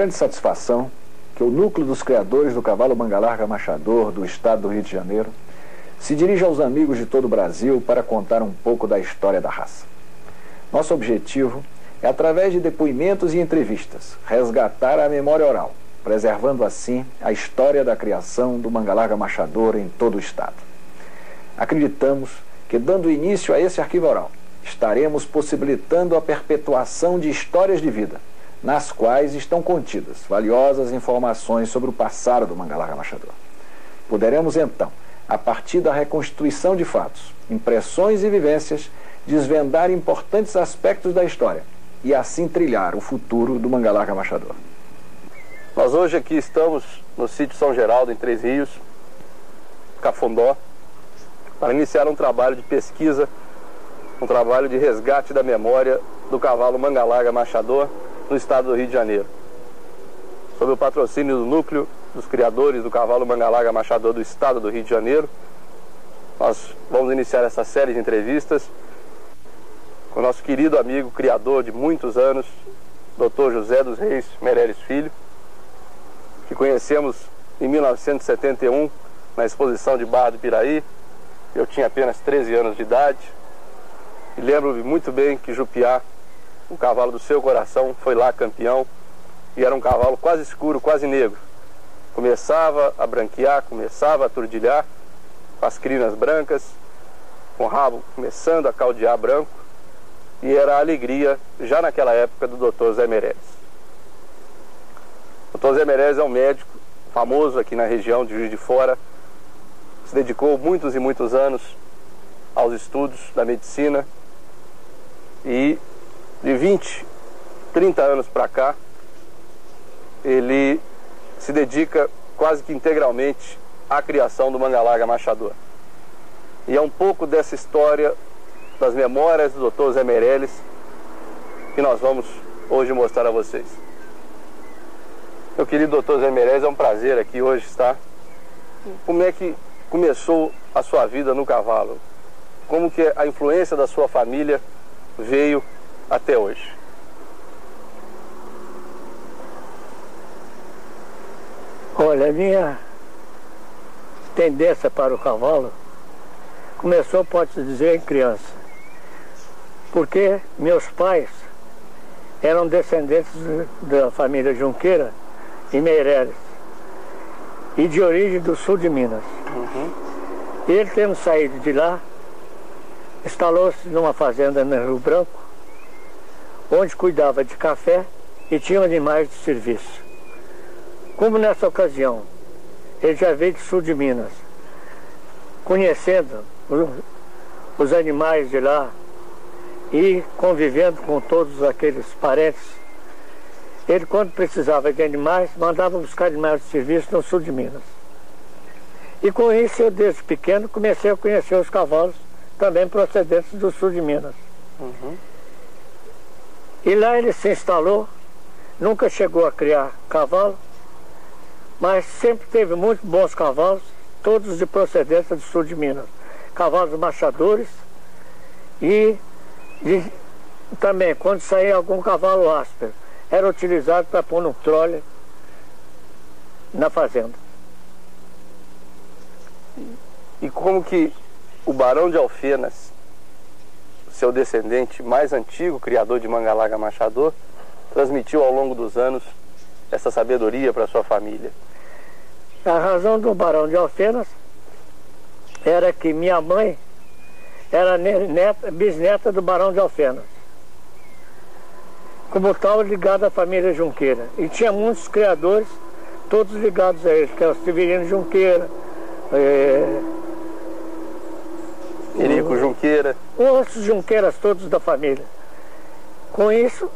grande satisfação que o núcleo dos criadores do cavalo manga larga machador do estado do Rio de Janeiro se dirige aos amigos de todo o Brasil para contar um pouco da história da raça. Nosso objetivo é, através de depoimentos e entrevistas, resgatar a memória oral, preservando assim a história da criação do manga larga machador em todo o estado. Acreditamos que, dando início a esse arquivo oral, estaremos possibilitando a perpetuação de histórias de vida, nas quais estão contidas valiosas informações sobre o passado do manga larga machador. Poderemos então, a partir da reconstituição de fatos, impressões e vivências, desvendar importantes aspectos da história e assim trilhar o futuro do manga larga machador. Nós hoje aqui estamos no sítio São Geraldo, em Três Rios, Cafundó, para iniciar um trabalho de pesquisa, um trabalho de resgate da memória do cavalo manga larga machador no estado do Rio de Janeiro. Sob o patrocínio do Núcleo dos Criadores do Cavalo Manga Larga Machador do estado do Rio de Janeiro, nós vamos iniciar essa série de entrevistas com o nosso querido amigo, criador de muitos anos, Dr. José dos Reis Meireles Filho, que conhecemos em 1971 na exposição de Barra do Piraí. Eu tinha apenas 13 anos de idade e lembro-me muito bem que Jupiá, o cavalo do seu coração, foi lá campeão, e era um cavalo quase escuro, quase negro. Começava a branquear, começava a turdilhar, com as crinas brancas, com o rabo começando a caldear branco, e era a alegria, já naquela época, do Dr. Zé Meireles. O Dr. Zé Meireles é um médico famoso aqui na região de Juiz de Fora, se dedicou muitos e muitos anos aos estudos da medicina, e de 20, 30 anos para cá, ele se dedica quase que integralmente à criação do manga larga machador. E é um pouco dessa história, das memórias do Dr. Zé Meireles, que nós vamos hoje mostrar a vocês. Meu querido Dr. Zé Meireles, é um prazer aqui hoje estar. Como é que começou a sua vida no cavalo? Como que a influência da sua família veio até hoje? Olha, a minha tendência para o cavalo começou, pode-se dizer, em criança. Porque meus pais eram descendentes da família Junqueira e Meireles, e de origem do sul de Minas. Ele, tendo saído de lá, instalou-se numa fazenda no Rio Branco, onde cuidava de café e tinha animais de serviço. Como nessa ocasião ele já veio do sul de Minas, conhecendo os animais de lá e convivendo com todos aqueles parentes, ele, quando precisava de animais, mandava buscar animais de serviço no sul de Minas. E com isso, eu desde pequeno comecei a conhecer os cavalos também procedentes do sul de Minas. E lá ele se instalou, nunca chegou a criar cavalo, mas sempre teve muito bons cavalos, todos de procedência do sul de Minas. Cavalos machadores e também, quando saía algum cavalo áspero, era utilizado para pôr no trole na fazenda. E como que o Barão de Alfenas, seu descendente mais antigo, criador de manga larga machador, transmitiu ao longo dos anos essa sabedoria para sua família? A razão do Barão de Alfenas era que minha mãe era bisneta do Barão de Alfenas, como tal ligado à família Junqueira, e tinha muitos criadores, todos ligados a ele, que é o Severino Junqueira, Irico Junqueira, outros Junqueiras todos da família. Com isso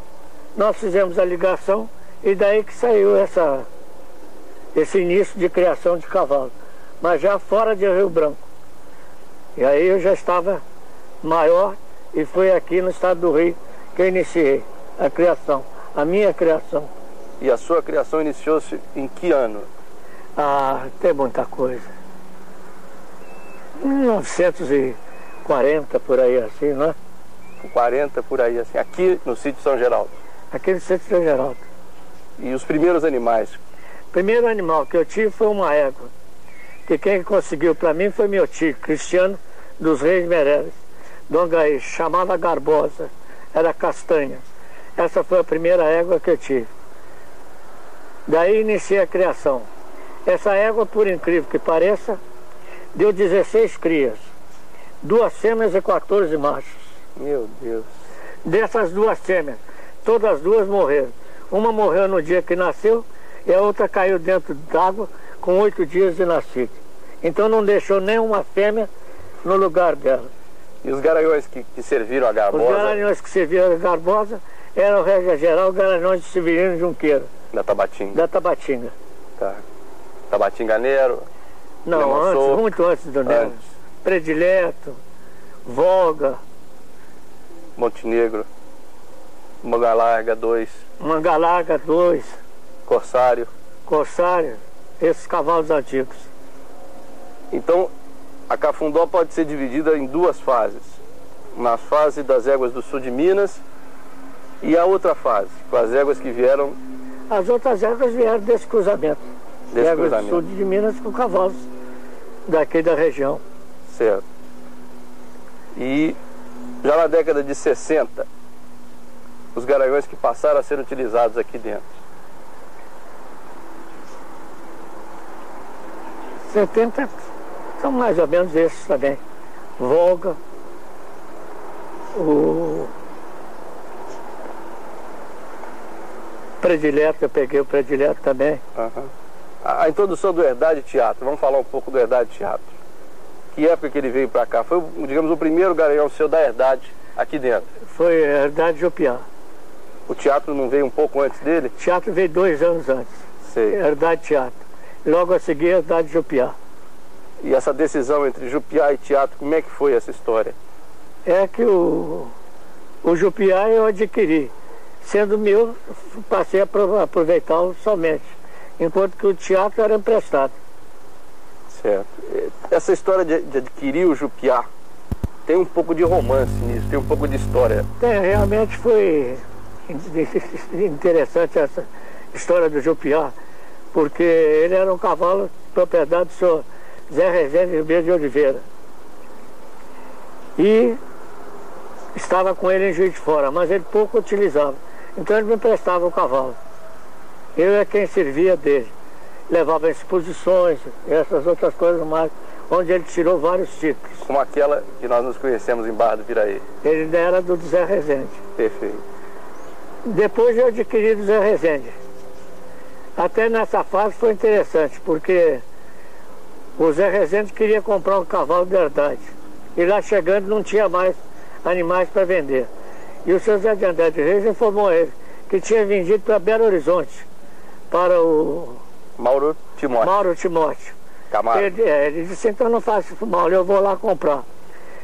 nós fizemos a ligação, e daí que saiu esse início de criação de cavalo, mas já fora de Rio Branco. E aí eu já estava maior, e foi aqui no estado do Rio que eu iniciei a criação, a minha criação. E a sua criação iniciou-se em que ano? Ah, tem muita coisa. 1940, por aí assim, não é? 40, por aí assim, aqui no sítio São Geraldo? Aqui no sítio São Geraldo. E os primeiros animais? O primeiro animal que eu tive foi uma égua, que quem conseguiu para mim foi meu tio, Cristiano dos Reis Meireles, Dom Gaí, chamava Garbosa, era castanha. Essa foi a primeira égua que eu tive. Daí iniciei a criação. Essa égua, por incrível que pareça, deu 16 crias, 2 fêmeas e 14 machos. Meu Deus. Dessas 2 fêmeas, todas as 2 morreram. Uma morreu no dia que nasceu e a outra caiu dentro d'água com 8 dias de nascido. Então não deixou nenhuma fêmea no lugar dela. E os garanhões que serviram a Garbosa? Os garanhões que serviram a Garbosa eram o Regra Geral, Garanhões de Severino Junqueira. Da Tabatinga? Da Tabatinga. Tá. Tabatinga Nero? Não, antes, muito antes do Nero. Antes. Predileto, Volga. Montenegro. Manga Larga 2. Manga Larga 2. Corsário. Corsário. Esses cavalos antigos. Então, a Cafundó pode ser dividida em 2 fases. Na fase das éguas do sul de Minas e a outra fase, com as éguas que vieram... As outras éguas vieram desse cruzamento. Éguas do sul de Minas com cavalos daqui da região. Certo. E já na década de 60, os garanhões que passaram a ser utilizados aqui dentro. 70 são mais ou menos esses também. Volga, o Predileto, eu peguei o Predileto também. Uhum. A introdução do Herdade Teatro, vamos falar um pouco do Herdade Teatro. Que época que ele veio para cá? Foi, digamos, o primeiro garanhão seu da Herdade aqui dentro? Foi Herdade Jupiá. O teatro não veio um pouco antes dele? O teatro veio 2 anos antes. Sei. Herdade Teatro. Logo a seguir, Herdade Jupiá. E essa decisão entre Jupiá e teatro, como é que foi essa história? É que o Jupiá eu adquiri. Sendo meu, passei a aproveitá-lo somente. Enquanto que o teatro era emprestado. Certo. Essa história de adquirir o Jupiá tem um pouco de romance nisso, tem um pouco de história. Realmente foi interessante essa história do Jupiá, porque ele era um cavalo propriedade do senhor Zé Rezende Ribeiro de Oliveira. E estava com ele em Juiz de Fora, mas ele pouco utilizava. Então ele me emprestava o cavalo. Eu é quem servia dele. Levava exposições, essas outras coisas mais, onde ele tirou vários títulos. Como aquela que nós nos conhecemos em Barra do Piraí. Ele era do Zé Rezende. Perfeito. Depois eu adquiri do Zé Rezende. Até nessa fase foi interessante, porque o Zé Rezende queria comprar um cavalo de herdade. E lá chegando não tinha mais animais para vender. E o seu Zé de Andrade Reis informou ele que tinha vendido para Belo Horizonte, para o Mauro Timóteo. Mauro Timóteo. Camargo. Ele disse, então não faça isso mal, eu vou lá comprar.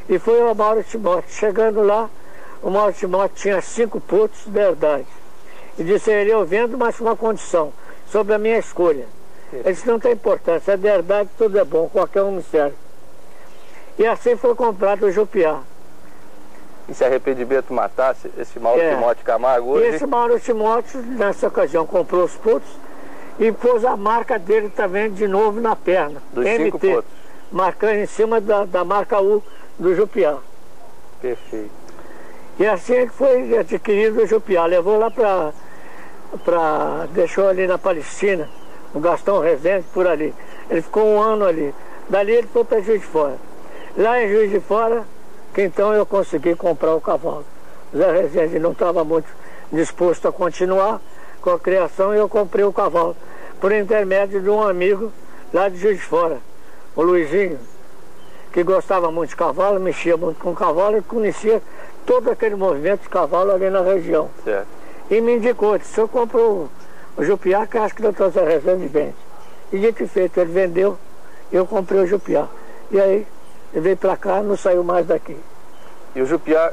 E foi o Mauro Timóteo. Chegando lá, o Mauro Timóteo tinha 5 putos de herdade. E disse ele, eu vendo, mas com uma condição, sobre a minha escolha. Ele disse, não tem importância, é de herdade, tudo é bom, qualquer um me serve. E assim foi comprado o Jupiá. E se arrependimento matasse esse Mauro Timóteo Camargo hoje? E esse Mauro Timóteo, nessa ocasião, comprou os putos e pôs a marca dele também de novo na perna. Dos 5 putos. Marcando em cima da marca U do Jupiá. Perfeito. E assim ele foi adquirido o Jupiá. Levou lá deixou ali na Palestina, no Gastão Rezende, por ali. Ele ficou 1 ano ali. Dali ele foi para Juiz de Fora. Lá em Juiz de Fora, que então eu consegui comprar o cavalo. O Zé Rezende não estava muito disposto a continuar com a criação e eu comprei o cavalo por intermédio de um amigo lá de Juiz de Fora, o Luizinho, que gostava muito de cavalo, mexia muito com cavalo e conhecia todo aquele movimento de cavalo ali na região. Certo. E me indicou, disse, eu compro o Jupiá, que acho que o doutor Zé Rezende vende. E dito e feito, ele vendeu, eu comprei o Jupiá. E aí ele veio para cá, não saiu mais daqui. E o Jupiá,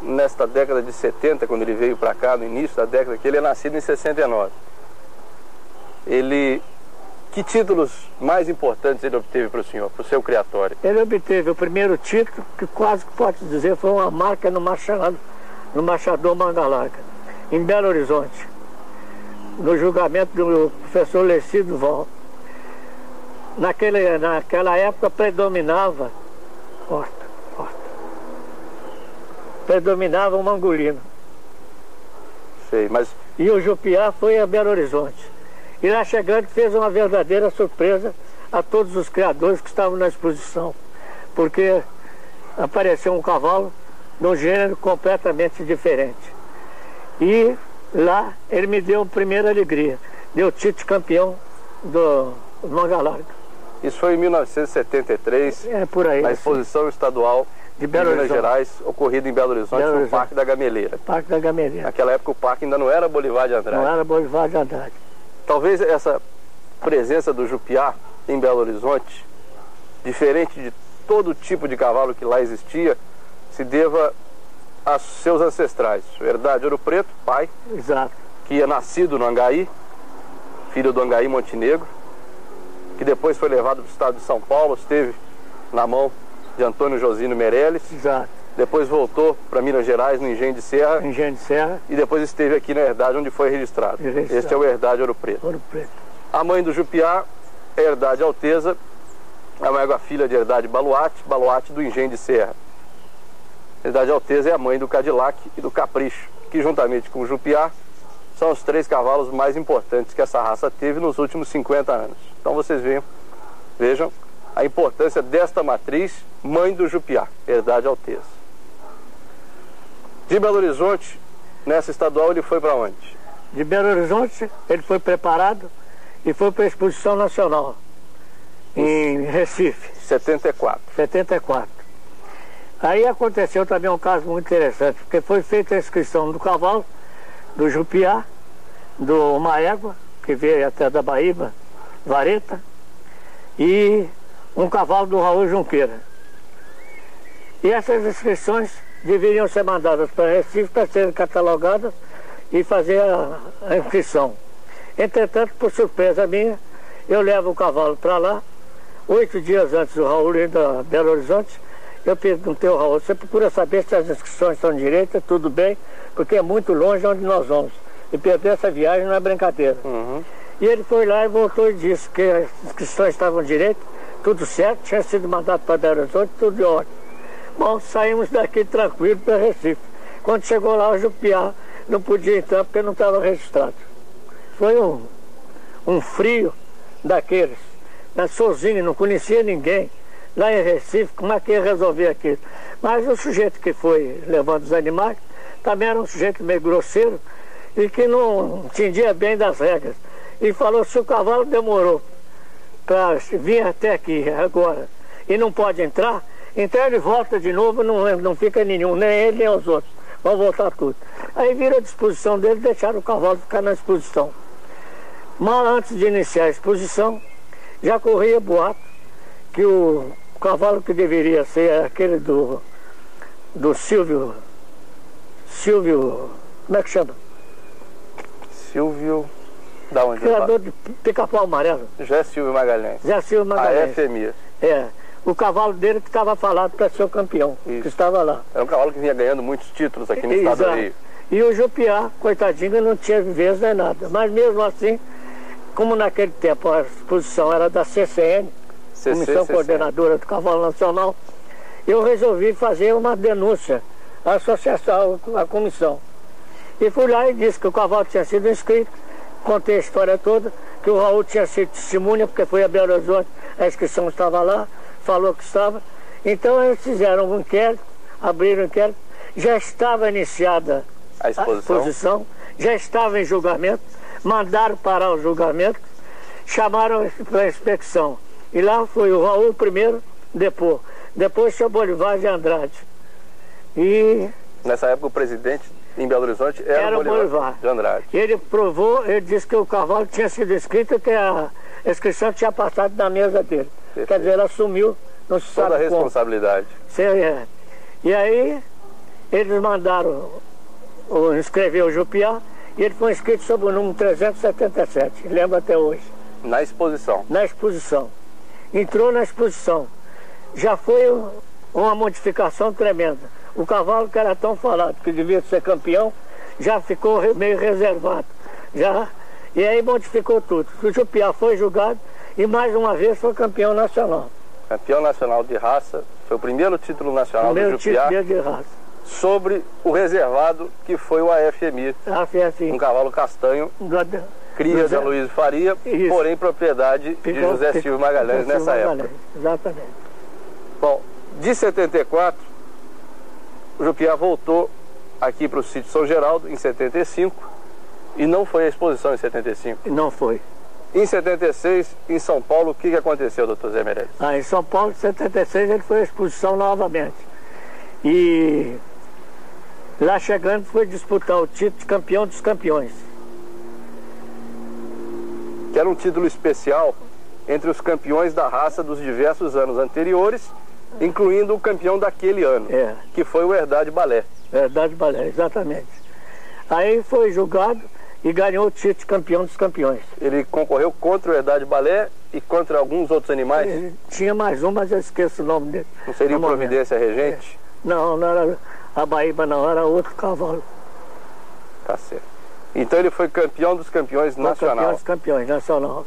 nesta década de 70, quando ele veio para cá, no início da década, que ele é nascido em 69. Que títulos mais importantes ele obteve para o senhor, para o seu criatório? Ele obteve o primeiro título, que quase que pode dizer, foi uma marca no Machador Manga Larga, em Belo Horizonte. no julgamento do professor Leci Duval. Naquela época predominava, predominava o Mangolino. Sei, mas... E o Jupiá foi a Belo Horizonte. E lá chegando fez uma verdadeira surpresa a todos os criadores que estavam na exposição, porque apareceu um cavalo de um gênero completamente diferente. E lá ele me deu a primeira alegria, deu o título campeão do Manga Larga. Isso foi em 1973, por aí, na exposição estadual de Minas Gerais, ocorrida em Belo Horizonte, no Parque da Gameleira. Parque da Gameleira. Naquela época o parque ainda não era Bolivar de Andrade. Não era Bolivar de Andrade. Talvez essa presença do Jupiá em Belo Horizonte, diferente de todo tipo de cavalo que lá existia, se deva a seus ancestrais. Herdade Ouro Preto, pai, exato, que é nascido no Angaí, filho do Angaí Montenegro, que depois foi levado para o estado de São Paulo, esteve na mão de Antônio Josino Meirelles. Exato. Depois voltou para Minas Gerais, no Engenho de Serra. Engenho de Serra. E depois esteve aqui na Herdade, onde foi registrado. Este é o Herdade Ouro Preto. Ouro Preto. A mãe do Jupiá é Herdade Alteza, a maior filha de Herdade Baluarte, Baluarte do Engenho de Serra. Herdade Alteza é a mãe do Cadillac e do Capricho, que juntamente com o Jupiá são os 3 cavalos mais importantes que essa raça teve nos últimos 50 anos. Então vocês vejam a importância desta matriz, mãe do Jupiá, Herdade Alteza. De Belo Horizonte, nessa estadual, ele foi para onde? De Belo Horizonte, ele foi preparado e foi para a Exposição Nacional, em Recife. 74. 74. Aí aconteceu também um caso muito interessante, porque foi feita a inscrição do cavalo, do Jupiá, do uma égua, que veio até da Bahia, Vareta, e um cavalo do Raul Junqueira. E essas inscrições deveriam ser mandadas para Recife para serem catalogadas e fazer a inscrição. Entretanto, por surpresa minha, eu levo o cavalo para lá. 8 dias antes do Raul ir da Belo Horizonte, eu perguntei ao Raul: você procura saber se as inscrições estão direitas, tudo bem, porque é muito longe onde nós vamos. E perder essa viagem não é brincadeira. E ele foi lá e voltou e disse que as inscrições estavam direitas, tudo certo, tinha sido mandado para Belo Horizonte, tudo ótimo. Bom, saímos daqui tranquilo para Recife. Quando chegou lá, o Jupiá não podia entrar porque não estava registrado. Foi um frio daqueles. Sozinho, não conhecia ninguém. Lá em Recife, como é que ia resolver aquilo? Mas o sujeito que foi levando os animais também era um sujeito meio grosseiro e que não entendia bem das regras. E falou: se o cavalo demorou para vir até aqui agora e não pode entrar, então ele volta de novo, não fica nenhum, nem ele nem os outros. Vão voltar tudo. Aí viram a disposição dele, deixaram o cavalo ficar na exposição. Mal antes de iniciar a exposição, já corria boato que o cavalo que deveria ser aquele do Silvio, como é que chama? Silvio, da onde? Criador de Pica-Pau Amarelo. José Silvio Magalhães. José Silvio Magalhães. A FMI. É. O cavalo dele que estava falado para ser o campeão, isso, que estava lá. Era um cavalo que vinha ganhando muitos títulos aqui no estado do Rio. E o Jupiá, coitadinho, não tinha vez nem nada. Mas mesmo assim, como naquele tempo a exposição era da CCN, Comissão Coordenadora do Cavalo Nacional, eu resolvi fazer uma denúncia à associação, à comissão. E fui lá e disse que o cavalo tinha sido inscrito, contei a história toda, que o Raul tinha sido testemunha, porque foi a Belo Horizonte, a inscrição estava lá, falou que estava. Então eles fizeram um inquérito, abriram um inquérito, já estava iniciada a exposição, já estava em julgamento, mandaram parar o julgamento, chamaram para a inspeção. E lá foi o Raul primeiro depor. Depois o seu Bolivar de Andrade. E nessa época o presidente em Belo Horizonte era o Bolivar de Andrade. Ele provou, ele disse que o cavalo tinha sido inscrito, que a inscrição tinha passado na mesa dele. Perfeito. Quer dizer, ele assumiu, não se sabe toda a responsabilidade. E aí eles mandaram inscrever o Jupiá e ele foi inscrito sob o número 377, lembro até hoje. Na exposição? Na exposição. Entrou na exposição. Já foi uma modificação tremenda. O cavalo que era tão falado, que devia ser campeão, já ficou meio reservado. E aí modificou tudo. O Jupiá foi julgado e mais uma vez foi campeão nacional. Campeão nacional de raça, foi o primeiro título nacional do Jupiá de raça. Sobre o reservado que foi o AFMI, um cavalo castanho, cria de Aloysio Faria, porém propriedade de José Silvio Magalhães nessa época. Exatamente. Bom, de 74, o Jupiá voltou aqui para o sítio São Geraldo em 75 e não foi à exposição em 75. Não foi. Em 76, em São Paulo, o que aconteceu, doutor Zé Meirelles? Em São Paulo, em 76, ele foi à exposição novamente. E lá chegando foi disputar o título de campeão dos campeões. Que era um título especial entre os campeões da raça dos diversos anos anteriores, incluindo o campeão daquele ano, que foi o Herdade Balé. Herdade Balé, exatamente. Aí foi julgado e ganhou o título de campeão dos campeões. Ele concorreu contra o Herdade Balé e contra alguns outros animais? Ele tinha mais um, mas eu esqueço o nome dele. Não seria o Providência Regente? Não, não era a Baíba, não, era outro cavalo. Tá certo. Então ele foi campeão dos campeões nacional. Campeão dos campeões, nacional.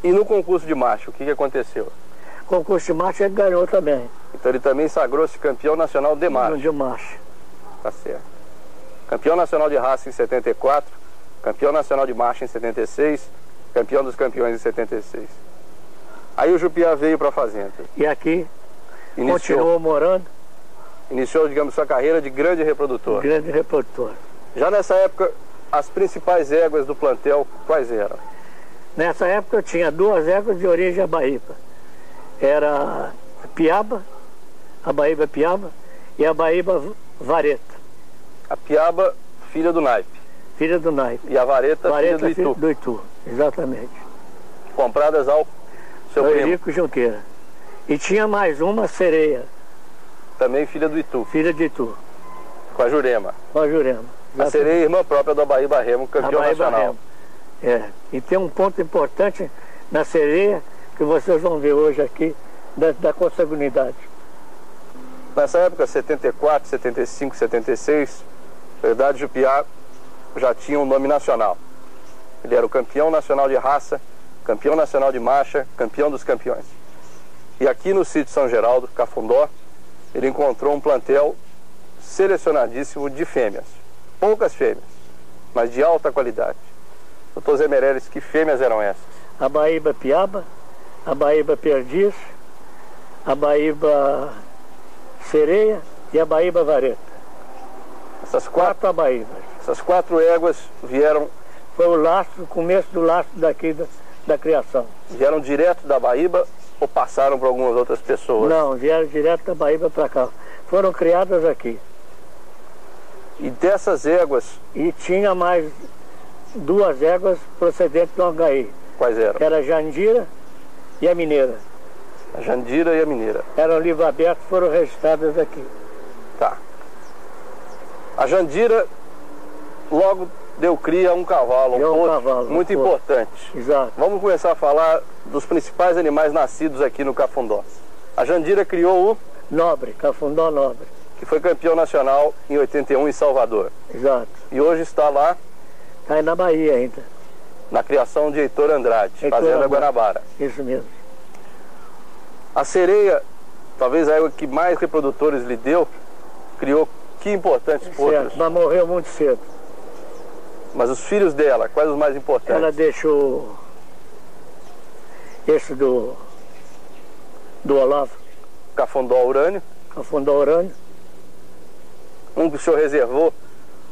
E no concurso de macho, o que aconteceu? Concurso de macho ele ganhou também. Então ele também sagrou-se campeão nacional de macho. De macho. Tá certo. Campeão nacional de raça em 74, campeão nacional de macho em 76, campeão dos campeões em 76. Aí o Jupiá veio para a fazenda. E aqui continuou morando. Iniciou, digamos, sua carreira de grande reprodutor. Grande reprodutor. Já nessa época, as principais éguas do plantel, quais eram? Nessa época eu tinha 2 éguas de origem Baíba. Era Piaba, a Baíba Piaba, e a Baíba Vareta. A Piaba, filha do Naipe. Filha do Naipe. E a Vareta, filha do Itu. Do Itu, exatamente. Compradas ao seu primo. Eurico Junqueira. E tinha mais uma Sereia. Também filha do Itu. Filha de Itu. Com a Jurema. Com a Jurema. Exatamente. A Sereia, irmã própria da Baíba Remo, campeão nacional. Remo. E tem um ponto importante na Sereia, que vocês vão ver hoje aqui, da consanguinidade. Nessa época, 74, 75, 76, a Herdade Jupiá já tinha um nome nacional. Ele era o campeão nacional de raça, campeão nacional de marcha, campeão dos campeões. E aqui no sítio São Geraldo, Cafundó, ele encontrou um plantel selecionadíssimo de fêmeas. Poucas fêmeas, mas de alta qualidade. Doutor Zé Meirelles, que fêmeas eram essas? A Baíba Piaba, a Baíba Perdiz, a Baíba Sereia e a Baíba Vareta. Essas quatro Baíbas. Essas 4 éguas vieram... Foi o lastro, o começo do lastro daqui da criação. Vieram direto da Baíba ou passaram por algumas outras pessoas? Não, vieram direto da Baíba para cá. Foram criadas aqui. E dessas éguas... E tinha mais 2 éguas procedentes do Angaí. Quais eram? Que era a Jandira e a Mineira. A Jandira e a Mineira. Eram livro aberto, foram registradas aqui. Tá. A Jandira logo deu cria a um cavalo, muito importante. Exato. Vamos começar a falar dos principais animais nascidos aqui no Cafundó. A Jandira criou o... Nobre, Cafundó Nobre. Que foi campeão nacional em 81 em Salvador. Exato. E hoje está lá... Está aí na Bahia ainda. Na criação de Heitor Andrade, Fazenda Guanabara. Isso mesmo. A Sereia, talvez a égua que mais reprodutores lhe deu, criou que importantes potros. Mas morreu muito cedo. Mas os filhos dela, quais os mais importantes? Ela deixou esse do Olavo. Cafundó Urânio. Cafundó Urânio. Um que o senhor reservou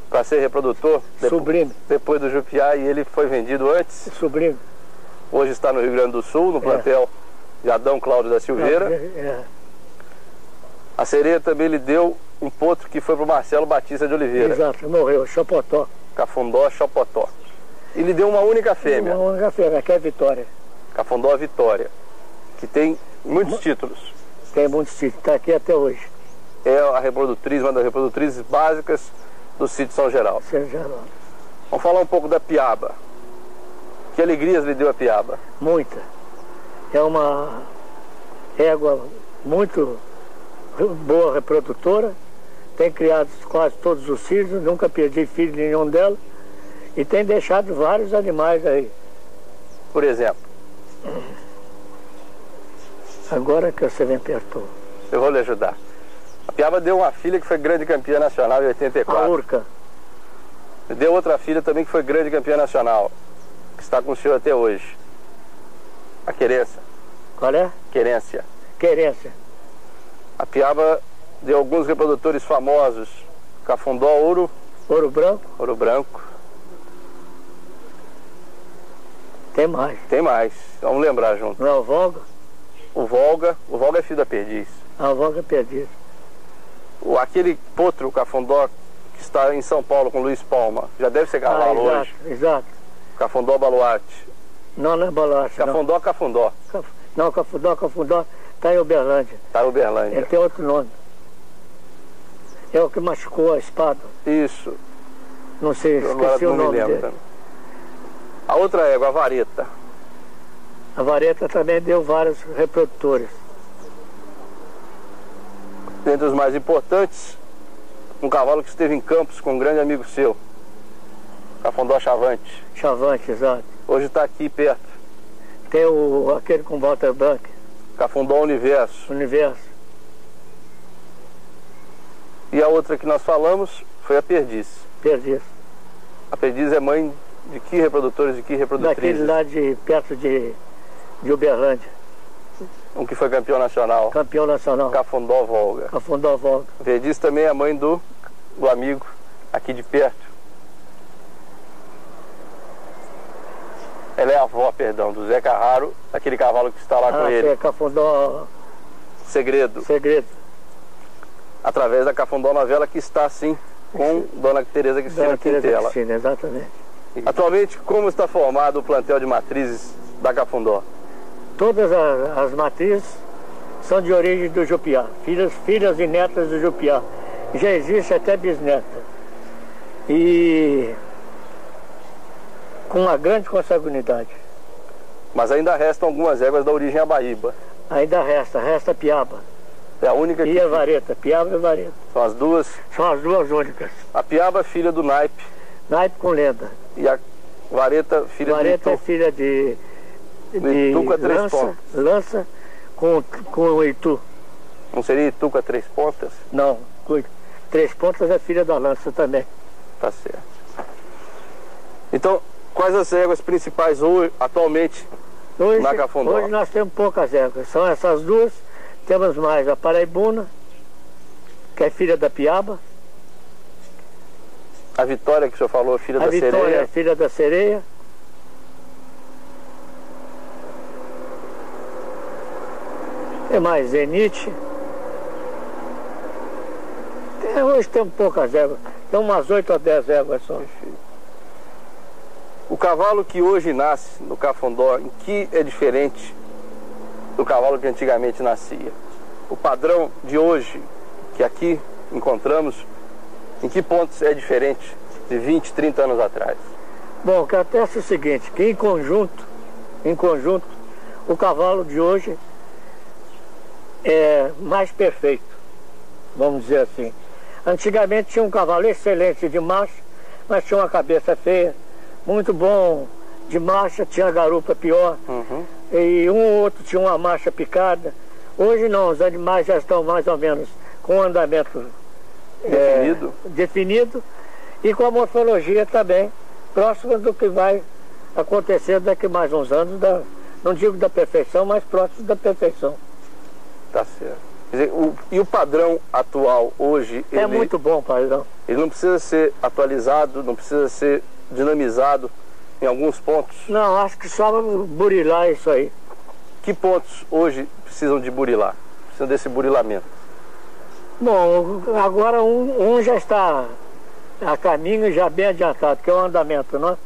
para ser reprodutor. Sublime. Depois do Jupiá, e ele foi vendido antes. Sublime. Hoje está no Rio Grande do Sul, no plantel de Adão Cláudio da Silveira. A Sereia também lhe deu um potro que foi para o Marcelo Batista de Oliveira. Exato, morreu, Chopotó. Cafundó Chopotó. E lhe deu uma única fêmea. Uma única fêmea, que é a Vitória. Cafundó Vitória, que tem muitos títulos. Tem muitos títulos, está aqui até hoje. É a reprodutriz, uma das reprodutrizes básicas do sítio São Geraldo. São Geraldo. Vamos falar um pouco da Piaba. Que alegrias lhe deu a Piaba? Muita. É uma égua muito boa reprodutora. Tem criado quase todos os filhos, nunca perdi filho nenhum dela. E tem deixado vários animais aí. Por exemplo? Agora que você me apertou. Eu vou lhe ajudar. A Piaba deu uma filha que foi grande campeã nacional em 84. A Urca. Deu outra filha também que foi grande campeã nacional, que está com o senhor até hoje. A Querência. Qual é? Querência. Querência. A Piaba deu alguns reprodutores famosos. Cafundó, Ouro. Ouro Branco? Ouro Branco. Tem mais. Tem mais. Vamos lembrar junto. Não é o Volga? O Volga é filho da Perdiz. A Volga é Perdiz. Aquele potro, o Cafundó, que está em São Paulo com Luiz Palma, já deve ser cavalo exato, hoje. Exato. Cafundó Baluarte. Não é Baluarte. Cafundó, não. Cafundó. Não, Cafundó está em Uberlândia. Está em Uberlândia. Ele tem outro nome. É o que machucou a espada. Isso. Não sei, esqueci o nome dele. Também. A outra égua, a Vareta. A Vareta também deu vários reprodutores. Dentre os mais importantes, um cavalo que esteve em Campos com um grande amigo seu, Cafundó Chavante. Chavante, exato. Hoje está aqui perto. Tem aquele com Walter Bank. Cafundó Universo. Universo. E a outra que nós falamos foi a Perdiz. Perdiz. A Perdiz é mãe de que reprodutores, de que reprodutrizes? Daquele lá perto de Uberlândia. Um que foi campeão nacional. Campeão nacional. Cafundó Volga. Cafundó Volga. A Perdiz também é mãe do amigo aqui de perto. Ela é a avó, perdão, do Zé Carraro, aquele cavalo que está lá com ele. É Cafundó Segredo. Segredo. Através da Cafundó Novela, que está assim com Dona Tereza Cristina Quintela. Exatamente. Atualmente, como está formado o plantel de matrizes da Cafundó? Todas as matrizes são de origem do Jupiá, filhas e netas do Jupiá. Já existe até bisneta. E com uma grande consanguinidade. Mas ainda restam algumas éguas da origem Abaíba. Ainda resta Piaba. É a única que... E a Vareta, Piaba e Vareta. São as duas? São as duas únicas. A Piaba, filha do Naipe. Naipe com Lenda. E a Vareta, filha Vareta do Itu. é filha de Itu com a três pontas. Lança com o Itu. Não seria Itu com a 3 pontas? Não, 3 pontas é filha da Lança também. Tá certo. Então, quais as éguas principais hoje, atualmente na Cafundó? Hoje nós temos poucas éguas. São essas duas. Temos mais a Paraibuna, que é filha da Piaba. A Vitória, que o senhor falou, filha da Sereia. A Vitória é filha da Sereia. Tem mais Zenite. Hoje temos poucas éguas. Tem umas 8 ou 10 éguas só. O cavalo que hoje nasce no Cafundó, em que é diferente do cavalo que antigamente nascia? O padrão de hoje, que aqui encontramos, em que pontos é diferente de 20, 30 anos atrás? Bom, que atesta o seguinte, que em conjunto, o cavalo de hoje é mais perfeito, vamos dizer assim. Antigamente tinha um cavalo excelente de macho, mas tinha uma cabeça feia, muito bom de marcha, tinha garupa pior, e um ou outro tinha uma marcha picada. Hoje não, os animais já estão mais ou menos com o andamento definido e com a morfologia também próxima do que vai acontecer daqui a mais uns anos, não digo da perfeição, mas próximo da perfeição. Tá certo. Quer dizer, e o padrão atual hoje... É muito bom o padrão. Ele não precisa ser atualizado, não precisa ser dinamizado em alguns pontos? Não, acho que só burilar isso aí. Que pontos hoje precisam de burilar? Precisam desse burilamento? Bom, agora um já está a caminho, já bem adiantado, que é o andamento, não é?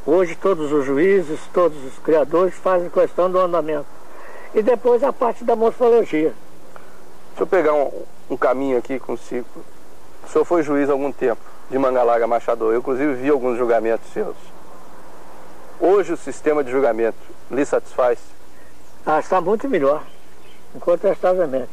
Hoje todos os juízes, todos os criadores fazem questão do andamento. E depois a parte da morfologia. Deixa eu pegar um caminho aqui consigo. O senhor foi juiz há algum tempo de Manga Machador. Eu inclusive vi alguns julgamentos seus. Hoje o sistema de julgamento lhe satisfaz? Está muito melhor, incontestavelmente.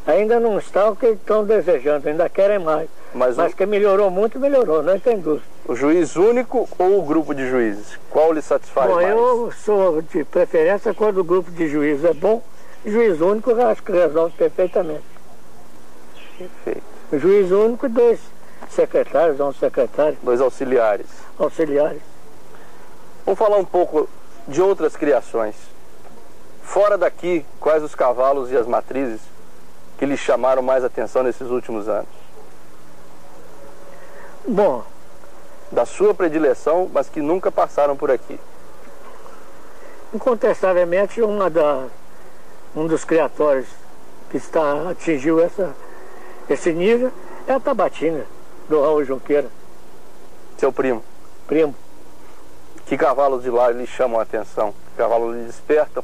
Ainda não está o que estão desejando, ainda querem mais. Mas que melhorou muito, melhorou, não tem dúvida. O juiz único ou o grupo de juízes? Qual lhe satisfaz mais? Eu sou de preferência quando o grupo de juízes é bom. Juiz único eu acho que resolve perfeitamente. Perfeito. O juiz único e 2 secretários, 1 secretário. 2 auxiliares. Auxiliares. Vamos falar um pouco de outras criações. Fora daqui, quais os cavalos e as matrizes que lhe chamaram mais atenção nesses últimos anos? Bom, da sua predileção, mas que nunca passaram por aqui. Incontestavelmente, um dos criatórios que atingiu esse nível é a Tabatinga, do Raul Junqueira. Seu primo? Primo. Que cavalos de lá lhe chamam a atenção? Que cavalos lhe despertam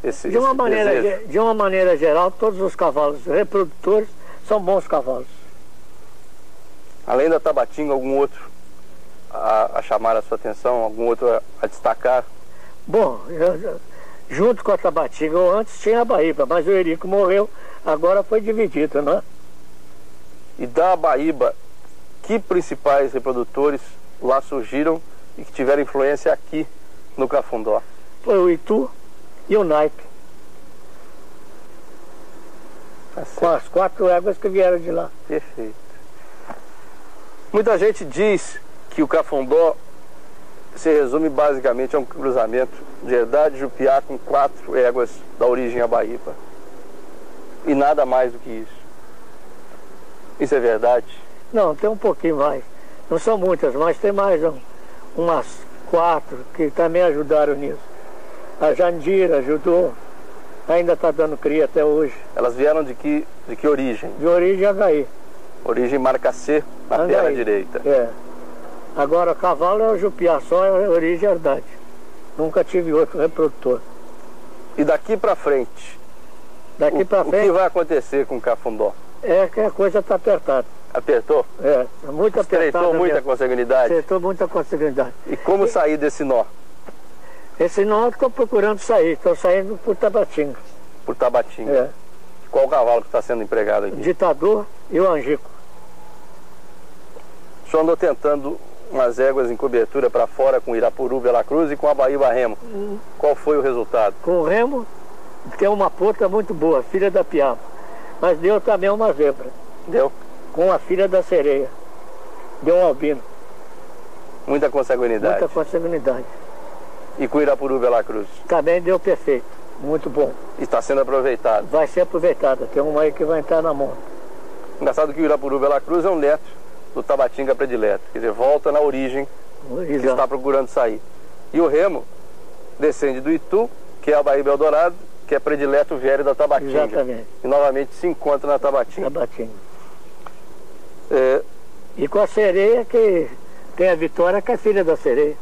esse desejo? De uma maneira geral, todos os cavalos reprodutores são bons cavalos. Além da Tabatinga, algum outro a chamar a sua atenção? Algum outro a destacar? Bom, junto com a Tabatinga, antes tinha a Baíba, mas o Eurico morreu, agora foi dividido, né? E da Baíba, que principais reprodutores lá surgiram e que tiveram influência aqui no Cafundó? Foi o Itu e o Naipe. Com as 4 éguas que vieram de lá. Perfeito. Muita gente diz que o Cafundó se resume basicamente a um cruzamento de Herdade Jupiá com 4 éguas da origem à Baíba. E nada mais do que isso. Isso é verdade? Não, tem um pouquinho mais. Não são muitas, mas tem mais umas 4 que também ajudaram nisso. A Jandira ajudou, ainda está dando cria até hoje. Elas vieram de que origem? De origem Agaí. Origem marca C na perna direita. É. Agora o cavalo é o Jupiá, só é origem Herdade. Nunca tive outro reprodutor. E daqui para frente? Daqui para frente? O que vai acontecer com o Cafundó? É que a coisa está apertada. Apertou? É, muito apertada. Estreitou muita consanguinidade? Estreitou muita consanguinidade. E como sair desse nó? Esse nó eu estou procurando sair, estou saindo por Tabatinga. Por Tabatinga? É. Qual o cavalo que está sendo empregado aqui? O Ditador e o Angico. O senhor andou tentando umas éguas em cobertura para fora com Irapuru, Veracruz e com a Baíba Remo. Qual foi o resultado? Com o Remo, que é uma puta muito boa, filha da Piaba. Mas deu também uma zebra. Deu? Com a filha da Sereia. Deu um albino. Muita consanguinidade? Muita consanguinidade. E com Irapuru, Veracruz? Também deu perfeito. Muito bom. E está sendo aproveitado? Vai ser aproveitada. Tem uma aí que vai entrar na mão. Engraçado que o Irapuru, Veracruz é um neto do Tabatinga predileto. Quer dizer, volta na origem que está procurando sair. E o Remo descende do Itu, que é a Baíba Eldorado, que é predileto velho da Tabatinga. Exatamente. E novamente se encontra na Tabatinga. Tabatinga. E com a Sereia, que tem a Vitória, que é filha da Sereia.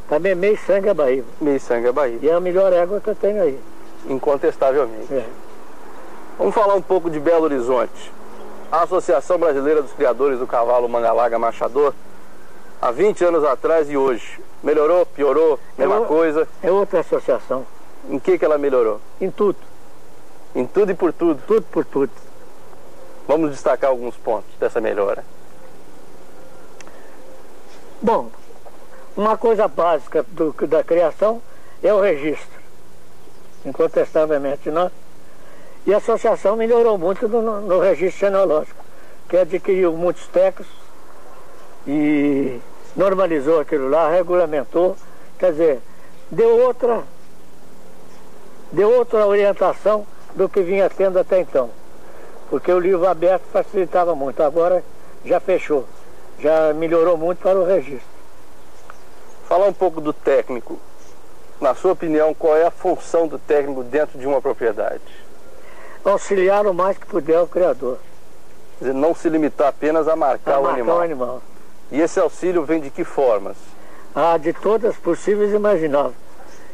Também meio sangue a Baíba. Meio sangue a Baíba. E é a melhor égua que eu tenho aí. Incontestavelmente. É. Vamos falar um pouco de Belo Horizonte. A Associação Brasileira dos Criadores do Cavalo Mangalaga Machador, há 20 anos atrás e hoje, melhorou, piorou, mesma coisa? É outra associação. Em que ela melhorou? Em tudo. Em tudo e por tudo? Tudo por tudo. Vamos destacar alguns pontos dessa melhora. Bom, uma coisa básica da criação é o registro. Incontestavelmente, não? E a associação melhorou muito no registro genealógico, que adquiriu muitos técnicos e normalizou aquilo lá, regulamentou, quer dizer, deu outra orientação do que vinha tendo até então. Porque o livro aberto facilitava muito, agora já fechou, já melhorou muito para o registro. Falar um pouco do técnico. Na sua opinião, qual é a função do técnico dentro de uma propriedade? Auxiliar o mais que puder o criador. Quer dizer, não se limitar apenas a marcar o animal. E esse auxílio vem de que formas? Ah, de todas possíveis e imagináveis.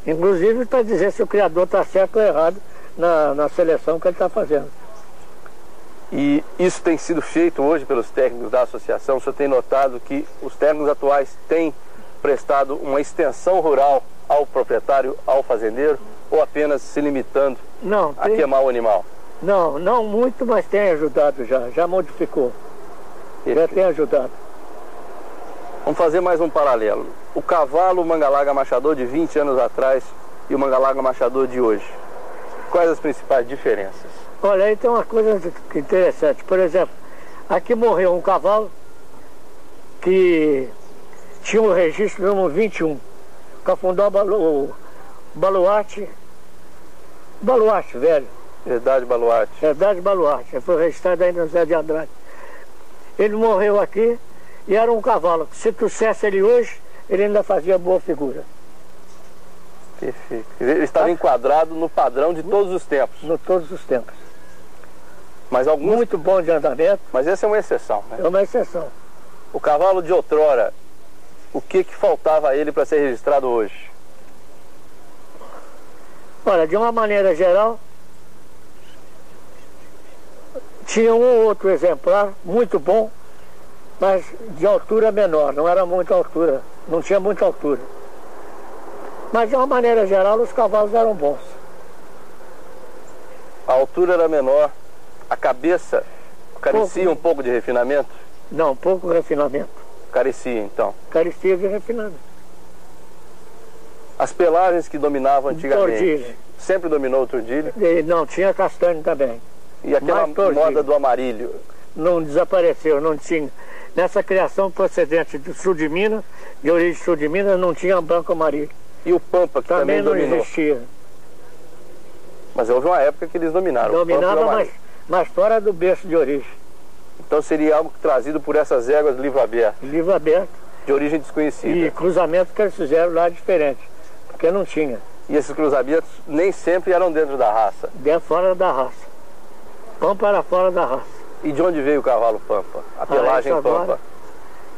Inclusive para dizer se o criador está certo ou errado na seleção que ele está fazendo. E isso tem sido feito hoje pelos técnicos da associação? O senhor tem notado que os técnicos atuais têm prestado uma extensão rural ao proprietário, ao fazendeiro, ou apenas se limitando a queimar o animal? Não, não muito, mas tem ajudado já modificou. Já tem ajudado. Vamos fazer mais um paralelo. O cavalo Mangalaga Machador de 20 anos atrás e o Mangalaga Machador de hoje. Quais as principais diferenças? Olha, aí tem uma coisa interessante. Por exemplo, aqui morreu um cavalo que tinha o registro número 21. Cafundó Baluarte velho. Herdade Baluarte. Herdade Baluarte. Foi registrado aí no Zé de Andrade. Ele morreu aqui e era um cavalo que, se trouxesse ele hoje, ele ainda fazia boa figura. Perfeito. Ele estava enquadrado no padrão de todos os tempos. De todos os tempos. Mas alguns... Muito bom de andamento. Mas essa é uma exceção, né? É uma exceção. O cavalo de outrora, o que faltava a ele para ser registrado hoje? Olha, de uma maneira geral, tinha um ou outro exemplar muito bom, mas de altura menor, não era muita altura, não tinha muita altura. Mas de uma maneira geral, os cavalos eram bons. A altura era menor, a cabeça carecia um pouco de refinamento? Não, pouco refinamento. Carecia, então? Carecia de refinamento. As pelagens que dominavam antigamente, tordilho. Sempre dominou o tordilho? Não, tinha castanho também. E aquela moda do amarilho? Não desapareceu, não tinha. Nessa criação procedente do sul de Minas, de origem sul de Minas, não tinha branco amarilho. E o Pampa, que também dominou? Não existia. Mas houve uma época que eles dominaram. Dominava, mas fora do berço de origem. Então seria algo trazido por essas éguas livro aberto? Livro aberto. De origem desconhecida. E cruzamento que eles fizeram lá diferente, porque não tinha. E esses cruzamentos nem sempre eram dentro da raça? Fora da raça. Pampa era fora da raça. E de onde veio o cavalo Pampa? A pelagem Pampa?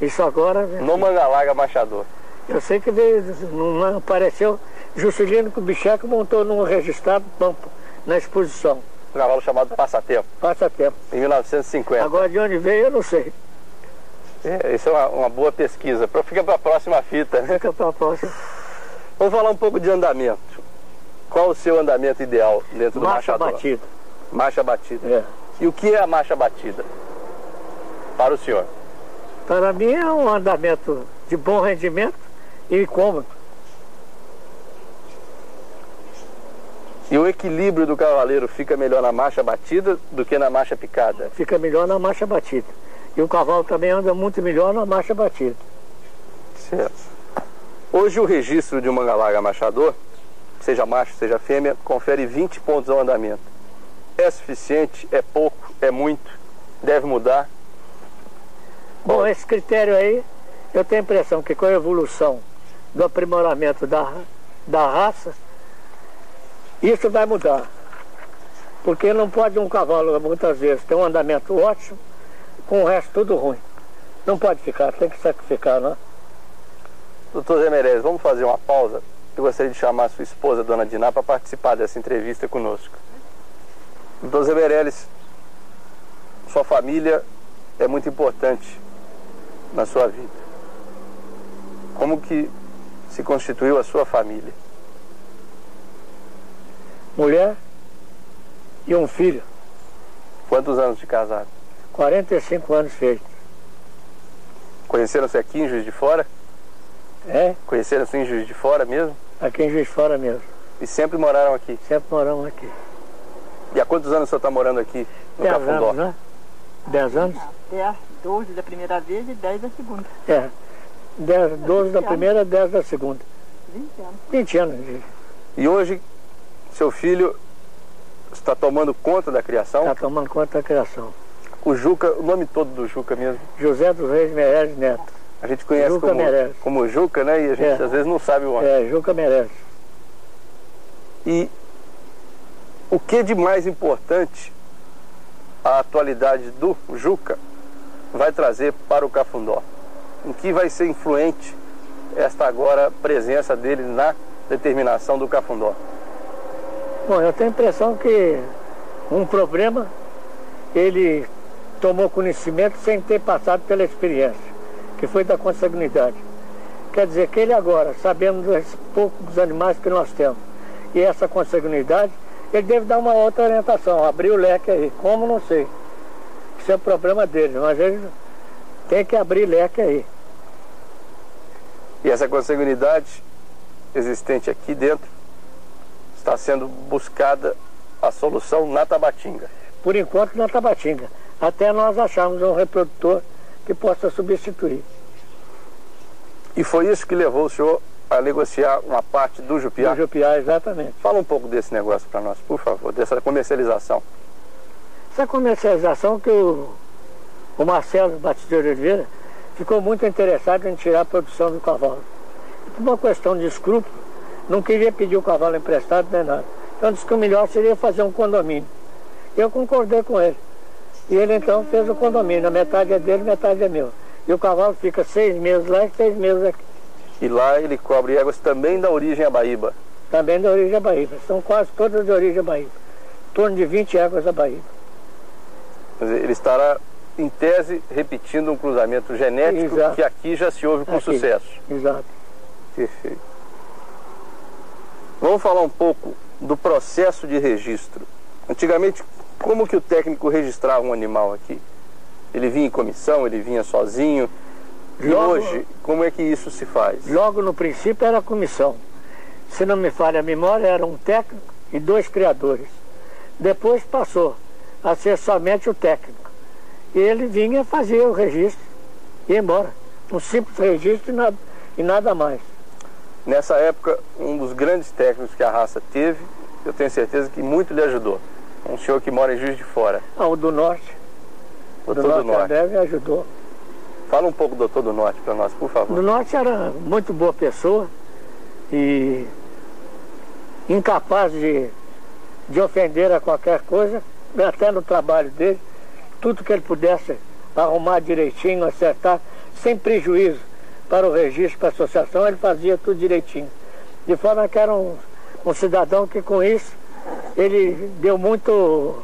Isso agora... No Mangalaga Machador. Eu sei que veio, não apareceu. Juscelino Kubitschek montou num registrado Pampa, na exposição. Um cavalo chamado Passatempo. Passatempo. Em 1950. Agora de onde veio eu não sei. Isso é uma boa pesquisa. Fica para a próxima fita, né? Fica para a próxima. Vamos falar um pouco de andamento. Qual o seu andamento ideal dentro do machador? Marcha batida. Marcha batida. É. E o que é a marcha batida? Para o senhor? Para mim é um andamento de bom rendimento e cômodo. E o equilíbrio do cavaleiro fica melhor na marcha batida do que na marcha picada? Fica melhor na marcha batida. E o cavalo também anda muito melhor na marcha batida. Certo. Hoje o registro de um Mangalaga Machador, seja macho, seja fêmea, confere 20 pontos ao andamento. É suficiente? É pouco? É muito? Deve mudar? Bom, esse critério aí, eu tenho a impressão que com a evolução do aprimoramento da raça, isso vai mudar. Porque não pode um cavalo, muitas vezes, ter um andamento ótimo, com o resto tudo ruim. Não pode ficar, tem que sacrificar, não é? Doutor Zé Meirelles, vamos fazer uma pausa? Eu gostaria de chamar a sua esposa, Dona Diná, para participar dessa entrevista conosco. Doutor Zé Meirelles, sua família é muito importante na sua vida. Como que se constituiu a sua família? Mulher e um filho. Quantos anos de casado? 45 anos feitos. Conheceram-se aqui em Juiz de Fora? É? Conheceram-se em Juiz de Fora mesmo? Aqui em Juiz de Fora mesmo. E sempre moraram aqui? Sempre moramos aqui. E há quantos anos o senhor está morando aqui no 10 Cafundó? anos, né? 10 anos? 12 da primeira vez e 10 da segunda. 12 da primeira, 10 da segunda. 20 anos. 20 anos. E hoje, seu filho está tomando conta da criação? Está tomando conta da criação. O Juca, o nome todo do Juca mesmo? José dos Reis Meirelles Neto. A gente conhece Juca como Juca, né? E a gente às vezes não sabe o nome. Juca Meirelles. E o que de mais importante a atualidade do Juca vai trazer para o Cafundó? Em que vai ser influente esta agora presença dele na determinação do Cafundó? Bom, eu tenho a impressão que um problema ele tomou conhecimento sem ter passado pela experiência, que foi da consanguinidade. Quer dizer que ele agora, sabendo dos poucos animais que nós temos, e essa consanguinidade, Ele deve dar uma outra orientação, abrir o leque aí. Como, não sei. Isso é o problema dele, mas ele tem que abrir leque aí. E essa consanguinidade existente aqui dentro está sendo buscada a solução na Tabatinga. Por enquanto na Tabatinga. Até nós acharmos um reprodutor que possa substituir. E foi isso que levou o senhor a negociar uma parte do Jupiá? Do Jupiá, exatamente. Fala um pouco desse negócio para nós, por favor, dessa comercialização. Essa comercialização que o Marcelo Batista de Oliveira ficou muito interessado em tirar a produção do cavalo. Por uma questão de escrúpulo, não queria pedir o cavalo emprestado nem nada. Então disse que o melhor seria fazer um condomínio. Eu concordei com ele. E ele então fez o condomínio. A metade é dele, metade é meu. E o cavalo fica 6 meses lá e 6 meses aqui. E lá ele cobre éguas também da origem Abaíba? Também da origem Abaíba. São quase todas de origem Abaíba. Em torno de 20 éguas Abaíba. Quer dizer, ele estará, em tese, repetindo um cruzamento genético. Exato. Que aqui já se ouve com sucesso. Exato. Perfeito. Vamos falar um pouco do processo de registro. Antigamente, como que o técnico registrava um animal aqui? Ele vinha em comissão, ele vinha sozinho? E hoje, como é que isso se faz? Logo no princípio era a comissão. Se não me falha a memória, era um técnico e 2 criadores. Depois passou a ser somente o técnico. E ele vinha fazer o registro e ia embora. Um simples registro e nada mais. Nessa época, um dos grandes técnicos que a raça teve, eu tenho certeza que muito lhe ajudou. Um senhor que mora em Juiz de Fora. O do Norte. Doutor do Norte. André me ajudou. Fala um pouco do Doutor do Norte para nós, por favor. O do Norte era muito boa pessoa e incapaz de ofender a qualquer coisa, até no trabalho dele. Tudo que ele pudesse arrumar direitinho, acertar, sem prejuízo para o registro, para a associação, ele fazia tudo direitinho. De forma que era um cidadão que com isso ele deu muito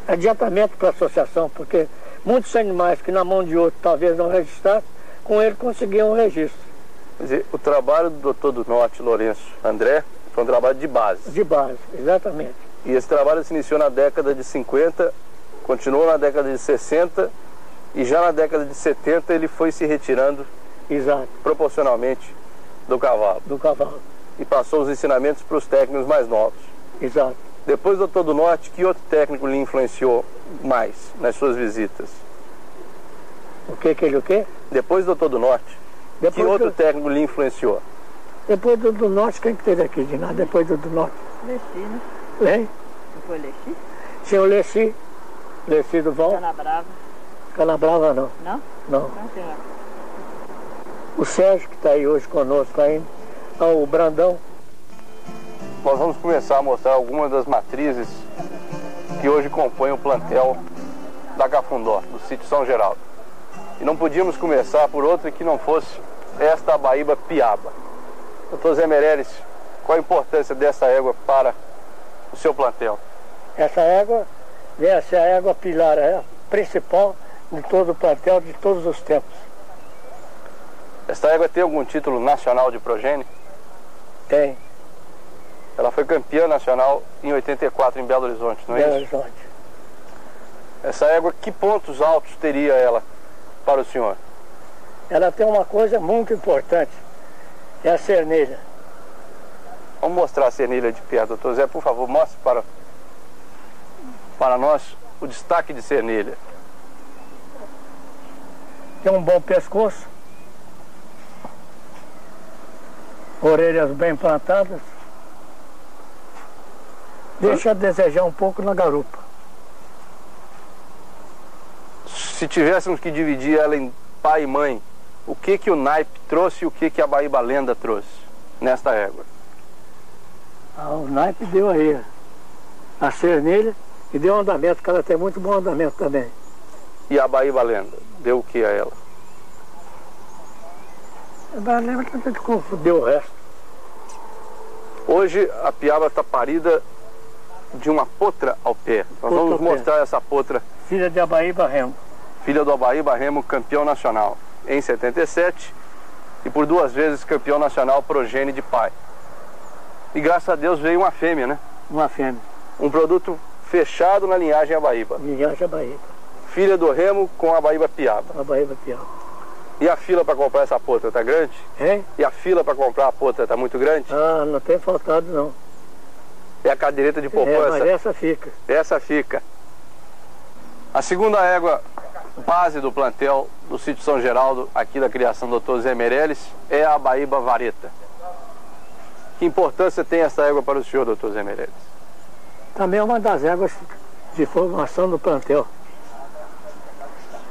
adiantamento para a associação, porque muitos animais que na mão de outro talvez não registrassem, com ele conseguiam um registro. Quer dizer, o trabalho do Doutor do Norte, Lourenço André, foi um trabalho de base. De base, exatamente. E esse trabalho se iniciou na década de 50, continuou na década de 60 e já na década de 70 ele foi se retirando. Exato. Proporcionalmente do cavalo. Do cavalo. E passou os ensinamentos para os técnicos mais novos. Exato. Depois do Doutor do Norte, que outro técnico lhe influenciou mais nas suas visitas? O quê? Depois do Doutor do Norte, que outro técnico lhe influenciou? Depois do Norte, quem que teve aqui de nada? Depois do Norte? Leci, né? Hein? Não foi Leci? Tinha o Leci do Val. Canabrava. Canabrava não. Não? Não. Não tem lá. O Sérgio, que está aí hoje conosco ainda. O Brandão. Nós vamos começar a mostrar algumas das matrizes que hoje compõem o plantel da Cafundó, do sítio São Geraldo. E não podíamos começar por outra que não fosse esta Abaíba Piaba. Doutor Zé Meireles, qual a importância dessa égua para o seu plantel? Essa égua vem ser a égua pilar, a principal de todo o plantel de todos os tempos. Esta égua tem algum título nacional de progênie? Tem. Ela foi campeã nacional em 84 em Belo Horizonte, não é Belo isso? Horizonte. Essa égua, que pontos altos teria ela para o senhor? Ela tem uma coisa muito importante, é a cernilha. Vamos mostrar a cernilha de perto, doutor Zé, por favor, mostre para nós o destaque de cernilha. Tem um bom pescoço, orelhas bem plantadas, deixa a desejar um pouco na garupa. Se tivéssemos que dividir ela em pai e mãe, o que o naipe trouxe e o que a Abaíba Lenda trouxe nesta égua? O naipe deu aí a cernilha e deu andamento, que ela tem muito bom andamento também. E a Abaíba Lenda deu o que a ela? A Abaíba Lenda deu o resto. Hoje a Piaba está parida de uma potra ao pé. Nós vamos mostrar essa potra. Filha de Abaíba Remo. Filha do Abaíba Remo, campeão nacional em 77 e por 2 vezes campeão nacional progênie de pai. E graças a Deus veio uma fêmea, né? Uma fêmea. Um produto fechado na linhagem Abaíba. Linhagem Abaíba. Filha do Remo com Abaíba Piaba. Abaíba Piaba. E a fila para comprar essa potra tá grande? Hein? E a fila para comprar a potra tá muito grande? Ah, não tem faltado não. É a cadeireta de poupança? Mas essa fica. Essa fica. A segunda égua base do plantel do sítio São Geraldo, aqui da criação do Dr. Zé Meirelles, é a Abaíba Vareta. Que importância tem essa égua para o senhor, Dr. Zé Meirelles? Também é uma das éguas de formação do plantel.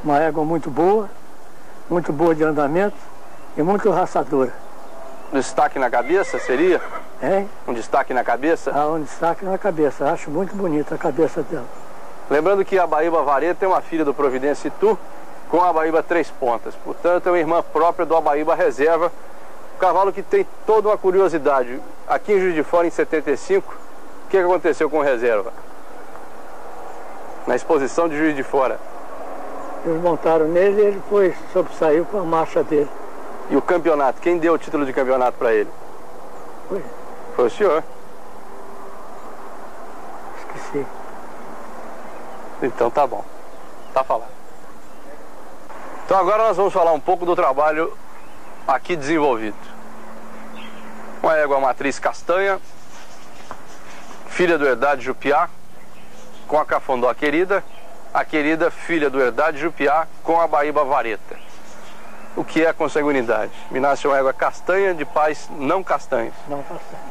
Uma égua muito boa de andamento e muito raçadora. Destaque na cabeça seria? Hein? Um destaque na cabeça? Ah, um destaque na cabeça. Acho muito bonita a cabeça dela. Lembrando que a Abaíba Vareta é uma filha do Providência Itu com a Abaíba Três Pontas. Portanto, é uma irmã própria do Abaíba Reserva. Um cavalo que tem toda uma curiosidade. Aqui em Juiz de Fora, em 75, o que aconteceu com o Reserva? Na exposição de Juiz de Fora. Eles montaram nele e ele sobressaiu com a marcha dele. E o campeonato? Quem deu o título de campeonato para ele? Foi o senhor. Esqueci. Então tá bom. Tá falado. Então agora nós vamos falar um pouco do trabalho aqui desenvolvido. Uma égua matriz castanha, filha do Herdade Jupiá, com a Cafundó Querida, a Querida filha do Herdade Jupiá com a Abaíba Vareta. O que é a consanguinidade? Me nasce uma égua castanha de pais não castanhos. Não castanha.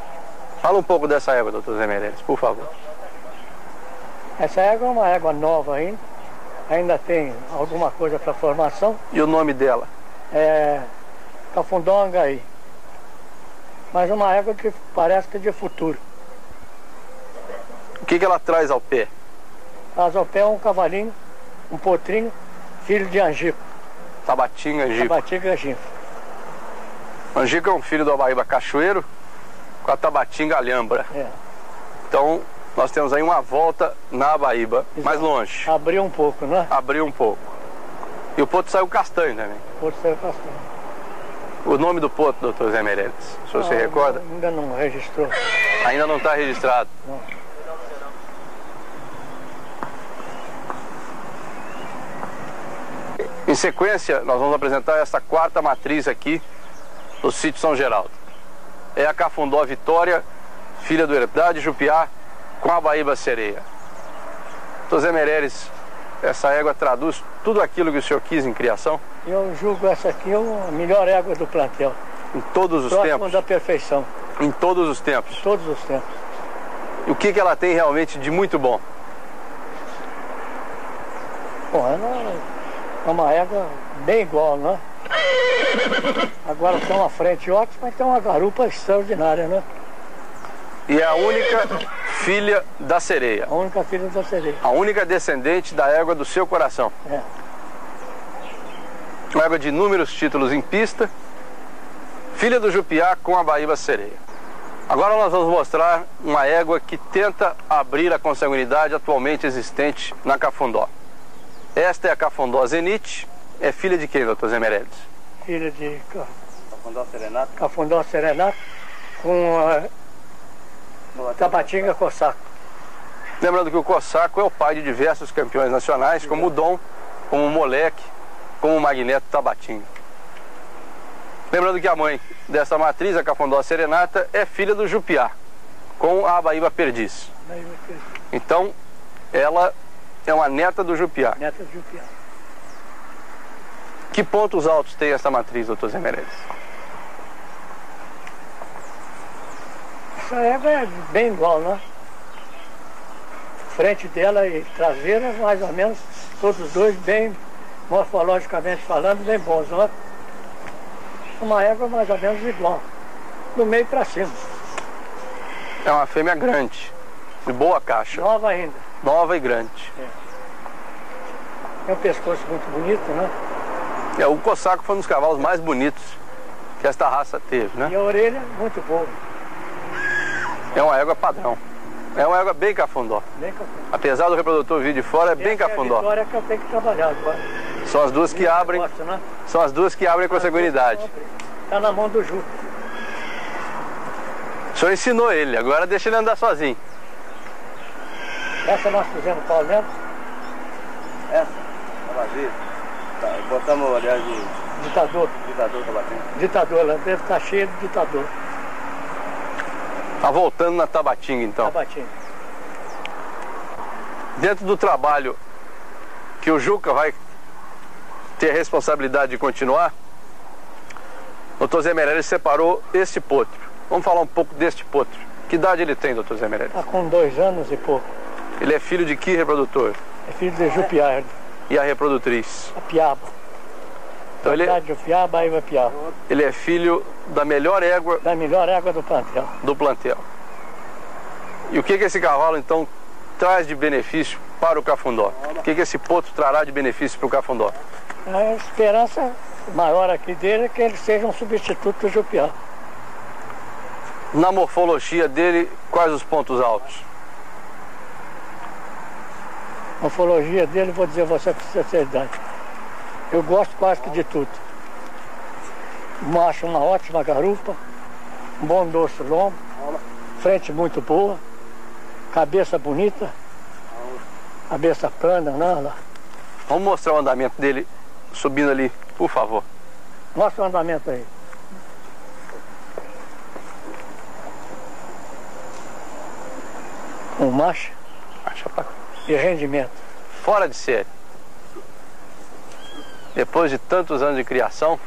Fala um pouco dessa égua, Dr. Zé Meirelles, por favor. Essa égua é uma égua nova ainda. Ainda tem alguma coisa para formação. E o nome dela? É Cafundó Angaí. Mas uma égua que parece que é de futuro. O que ela traz ao pé? Traz ao pé um cavalinho, um potrinho, filho de Angico. Tabatinga Angico. Tabatinga Angico. Angico é um filho do Abaíba Cachoeiro com a Tabatinga Alhambra. É. Então nós temos aí uma volta na Abaíba, mais longe. Abriu um pouco, né? Abriu um pouco. E o potro saiu castanho também. O potro saiu castanho. O nome do potro, Dr. Zé Meirelles, o senhor se recorda? Ainda não registrou. Ainda não está registrado. Não. Em sequência, nós vamos apresentar essa quarta matriz aqui do sítio São Geraldo. É a Cafundó Vitória, filha do Herdade Jupiá, com a Abaíba Sereia. Dr. Zé Meirelles, essa égua traduz tudo aquilo que o senhor quis em criação? Eu julgo essa aqui a melhor égua do plantel. Em todos os Próxima tempos? da perfeição. Em todos os tempos? Todos os tempos. E o que ela tem realmente de muito bom? Bom, ela é uma égua bem igual, né? Agora tem uma frente ótima, mas tem uma garupa extraordinária, né? E é a única filha da sereia. A única filha da sereia. A única descendente da égua do seu coração. É. Uma égua de inúmeros títulos em pista. Filha do Jupiá com a Abaíba Sereia. Agora nós vamos mostrar uma égua que tenta abrir a consanguinidade atualmente existente na Cafundó. Esta é a Cafundó Zenite. É filha de quem, Dr. Zé Meirelles? Filha de Cafundó Serenato. Cafundó Serenato com a Tabatinga Cossaco. Lembrando que o Cossaco é o pai de diversos campeões nacionais, como o Dom, como o Moleque, como o Magneto Tabatinga. Lembrando que a mãe dessa matriz, a Cafundó Serenata, é filha do Jupiá, com a Abaíba Perdiz. Então, ela é uma neta do Jupiá. Neta do Jupiá. Que pontos altos tem essa matriz, Dr. Zé Meirelles? Essa égua é bem igual, né? Frente dela e traseira, mais ou menos, todos os dois bem, morfologicamente falando, bem bons, né? Uma égua mais ou menos igual, do meio para cima. É uma fêmea grande, de boa caixa. Nova ainda. Nova e grande. É. Tem um pescoço muito bonito, né? É, o Cossaco foi um dos cavalos mais bonitos que esta raça teve, né? E a orelha muito boa. É uma égua padrão. É uma égua bem Cafundó. Bem Cafundó. Apesar do reprodutor vir de fora, é bem Essa Cafundó. É a Vitória que eu tenho que trabalhar agora. São as duas que abrem. Negócio, né? São as duas que abrem a consanguinidade. Está na mão do Ju. O senhor ensinou ele, agora deixa ele andar sozinho. Essa nós fizemos qual mesmo? Essa? Tá vazia. Tá, botamos, aliás, de... Ditador. Ditador Tabatinga. Ditador, ela deve estar cheia de ditador. Tá voltando na Tabatinga, então. Tabatinga. Dentro do trabalho que o Juca vai ter a responsabilidade de continuar, o Dr. Zé Meirelles separou este potro. Vamos falar um pouco deste potro. Que idade ele tem, Dr. Zé Meirelles? Está com 2 anos e pouco. Ele é filho de que reprodutor? É filho de Jupiá, E a reprodutriz? a Piaba. Então ele, Jupiaba, Aiva Piaba. ele é filho da melhor égua Da melhor égua do plantel. do plantel. E o que esse cavalo, então, traz de benefício para o Cafundó? O que esse potro trará de benefício para o Cafundó? A esperança maior aqui dele é que ele seja um substituto do Jupiá. Na morfologia dele, quais os pontos altos? A morfologia dele, vou dizer a você com sinceridade, eu gosto quase que de tudo. Acho uma ótima garupa, um bom dorso longo, frente muito boa, cabeça bonita, cabeça plana, não, lá. Vamos mostrar o andamento dele subindo ali, por favor. Mostra o andamento aí. Com marcha e rendimento. Fora de série. Depois de tantos anos de criação,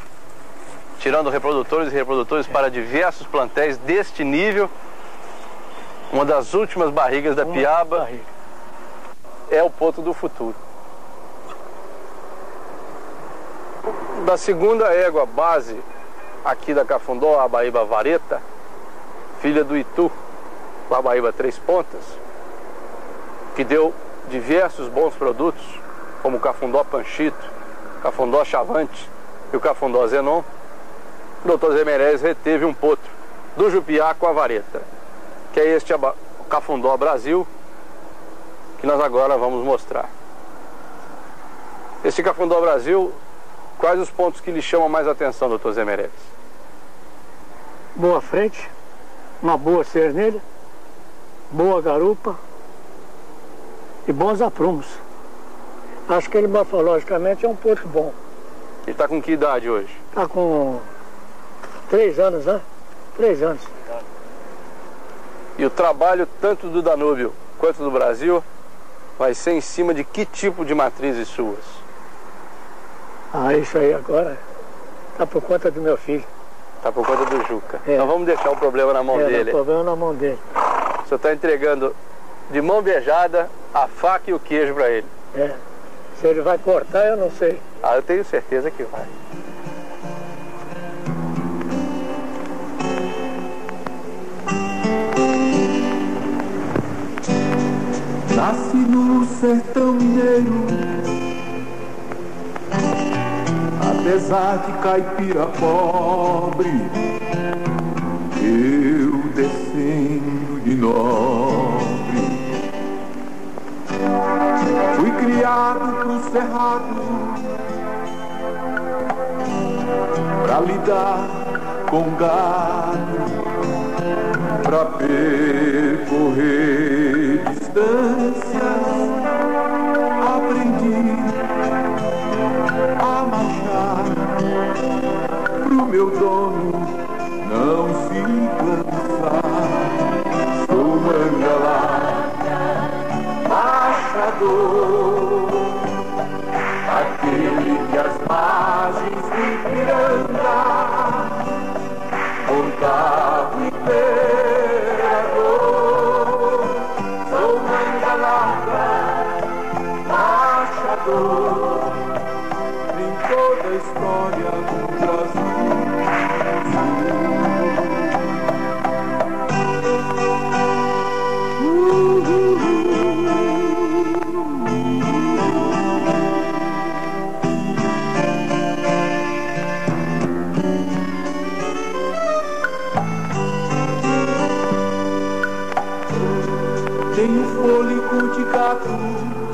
tirando reprodutores e reprodutores para diversos plantéis deste nível, uma das últimas barrigas da Piaba é o potro do futuro. Da segunda égua base aqui da Cafundó, a Baíba Vareta, filha do Itu, com a Baíba Três Pontas, que deu diversos bons produtos, como o Cafundó Panchito, Cafundó Chavante e o Cafundó Zenon, o Dr. Zé Meirelles reteve um potro do Jupiá com a vareta, que é este Cafundó Brasil, que nós agora vamos mostrar. Este Cafundó Brasil, quais os pontos que lhe chamam mais atenção, Dr. Zé Meirelles? Boa frente, uma boa cernelha, boa garupa e bons aprumos. Acho que ele morfologicamente é um potro bom. Ele está com que idade hoje? Está com 3 anos, né? 3 anos. E o trabalho tanto do Danúbio quanto do Brasil vai ser em cima de que tipo de matrizes suas? Ah, isso aí agora está por conta do meu filho. Está por conta do Juca. É. Então vamos deixar o problema na mão dele. O problema na mão dele. O senhor está entregando de mão beijada a faca e o queijo para ele. É. Se ele vai cortar, eu não sei. Ah, eu tenho certeza que vai. Nasci no sertão mineiro, apesar de caipira pobre, eu descendo de nobre. Fui criado pro cerrado pra lidar com gado, pra percorrer distâncias. Aprendi a marchar pro meu dono não se cansar. Sou manga larga, marchador, aquele que as margens do Ipiranga montava o imperador. Sou manga larga, marchador, em toda a história do Brasil. Tenho fôlego de gato